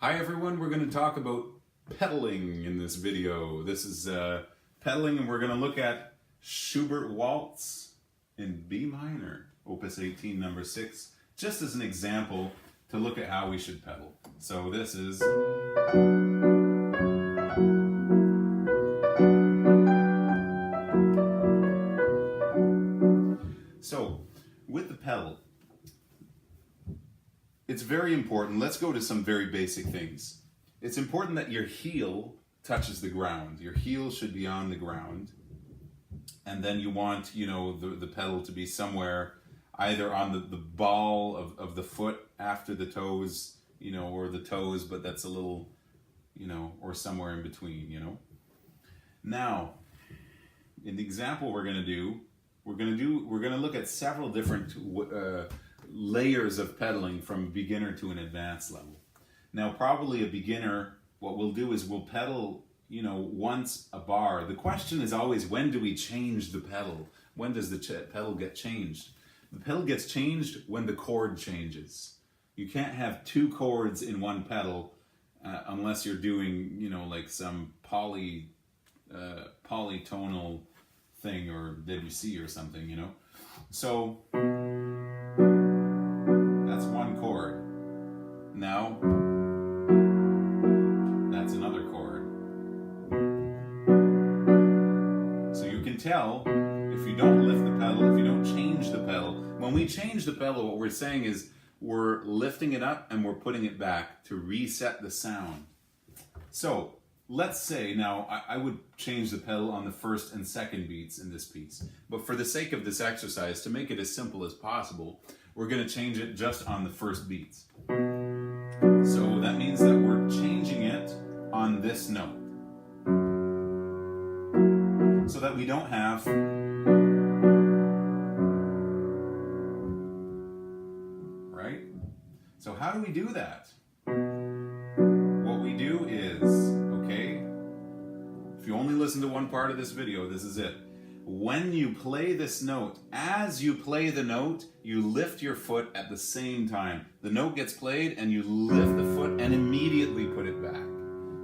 Hi everyone, we're going to talk about pedaling in this video. This is pedaling, and we're going to look at Schubert Waltz in B minor, Opus 18, number 6, just as an example to look at how we should pedal. So this is... So, with the pedal, it's very important. Let's go to some very basic things. It's important that your heel touches the ground. Your heel should be on the ground. And then you want, the pedal to be somewhere either on the ball of the foot after the toes, or the toes, but that's a little, or somewhere in between, Now, in the example we're going to do, we're going to look at several different layers of pedaling from beginner to an advanced level. Now, probably a beginner, what we'll do is we'll pedal, once a bar. The question is always, when do we change the pedal? When does the pedal get changed? The pedal gets changed when the chord changes. You can't have two chords in one pedal unless you're doing, like some polytonal thing or Debussy or something, So that's one chord. Now that's another chord. So you can tell if you don't lift the pedal, if you don't change the pedal. When we change the pedal, what we're saying is we're lifting it up and we're putting it back to reset the sound. So let's say, now I would change the pedal on the first and second beats in this piece, but for the sake of this exercise, to make it as simple as possible, we're going to change it just on the first beats. So that means that we're changing it on this note, so that we don't have right? So how do we do that? What we do is, if you only listen to one part of this video, this is it. When you play this note, as you play the note, you lift your foot at the same time. The note gets played and you lift the foot and immediately put it back.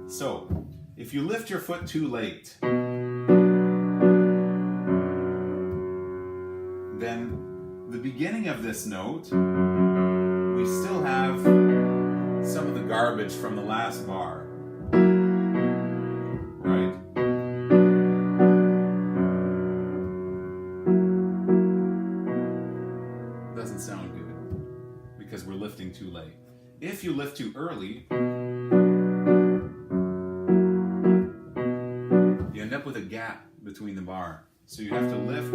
So, if you lift your foot too late, then the beginning of this note, we still have some of the garbage from the last bar. Right? Doesn't sound good because we're lifting too late. If you lift too early, you end up with a gap between the bar. So you have to lift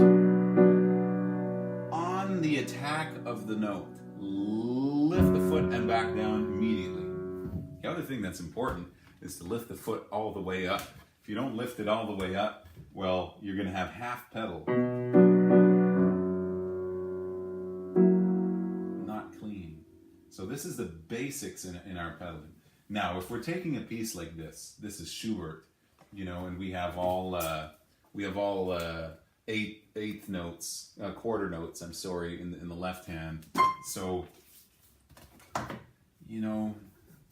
on the attack of the note. Lift the foot and back down immediately. The other thing that's important is to lift the foot all the way up. If you don't lift it all the way up, well, you're going to have half pedal. Not clean. So this is the basics in our pedaling. Now, if we're taking a piece like this is Schubert, and we have all eighth notes, quarter notes, I'm sorry, in the left hand. So,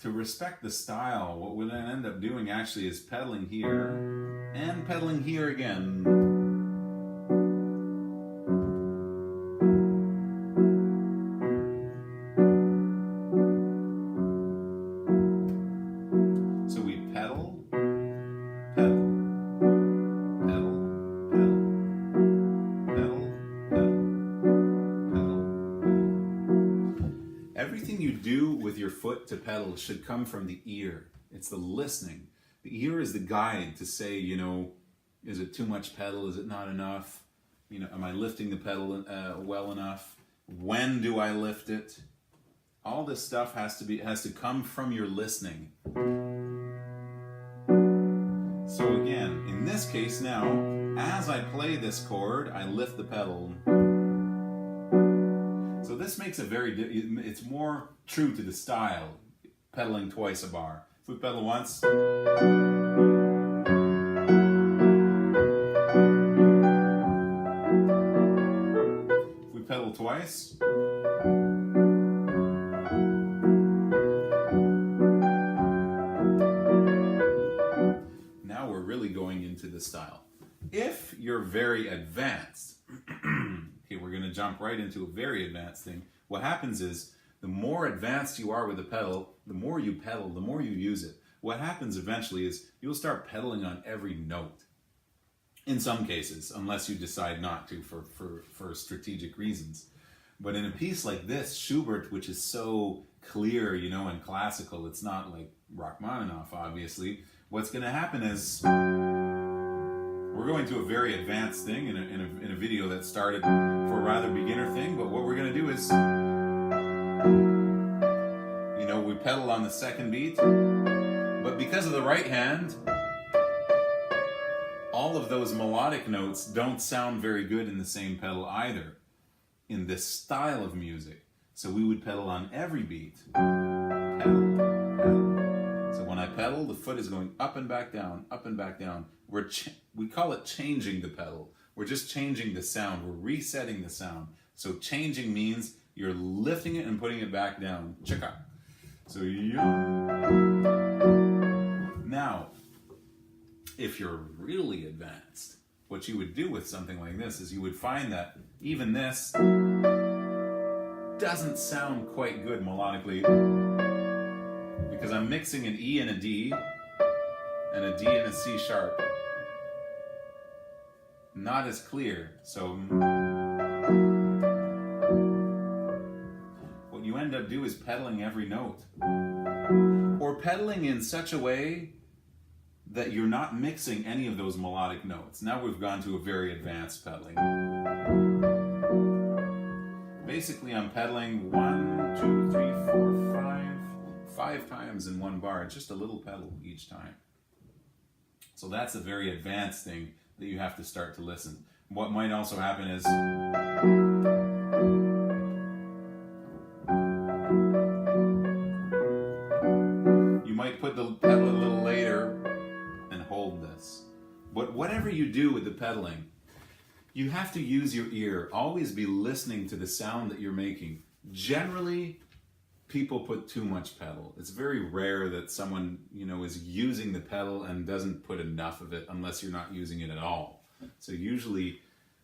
to respect the style, what we'll end up doing actually is pedaling here and pedaling here again. So we pedal, pedal, pedal, pedal, pedal, pedal, pedal. Everything you do with your foot to pedal should come from the ear. It's the listening. The ear is the guide to say, is it too much pedal? Is it not enough? Am I lifting the pedal well enough? When do I lift it? All this stuff has to come from your listening. So again, in this case now, as I play this chord, I lift the pedal. So this makes it's more true to the style, pedaling twice a bar. If we pedal once, if we pedal twice, you're very advanced, okay, we're going to jump right into a very advanced thing. What happens is, the more advanced you are with the pedal, the more you pedal, the more you use it. What happens eventually is you'll start pedaling on every note. In some cases, unless you decide not to for strategic reasons. But in a piece like this, Schubert, which is so clear, you know, and classical, it's not like Rachmaninoff, obviously. What's going to happen is we're going to a very advanced thing in a video that started for a rather beginner thing. But what we're going to do is, you know, we pedal on the second beat, but because of the right hand, all of those melodic notes don't sound very good in the same pedal either, in this style of music. So we would pedal on every beat. Pedal, pedal. So when I pedal, the foot is going up and back down, up and back down. We call it changing the pedal. We're just changing the sound. We're resetting the sound. So changing means you're lifting it and putting it back down. Check out. So now, if you're really advanced, what you would do with something like this is you would find that even this doesn't sound quite good melodically because I'm mixing an E and a D and a D and a C sharp. Not as clear. So what you end up doing is pedaling every note. Or pedaling in such a way that you're not mixing any of those melodic notes. Now we've gone to a very advanced pedaling. Basically, I'm pedaling 1, 2, 3, 4, 5 times in one bar, just a little pedal each time. So that's a very advanced thing that you have to start to listen. What might also happen is you might put the pedal a little later and hold this. But whatever you do with the pedaling, you have to use your ear. Always be listening to the sound that you're making. Generally, people put too much pedal. It's very rare that someone, you know, is using the pedal and doesn't put enough of it unless you're not using it at all. So usually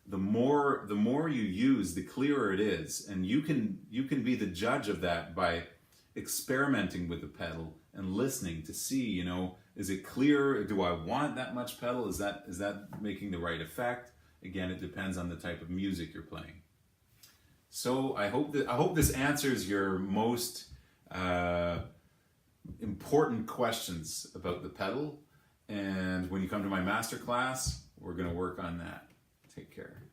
the more you use, the clearer it is. And you can be the judge of that by experimenting with the pedal and listening to see, you know, is it clear? Do I want that much pedal? Is that making the right effect? Again, it depends on the type of music you're playing. So I hope this answers your most important questions about the pedal. And when you come to my masterclass, we're going to work on that. Take care.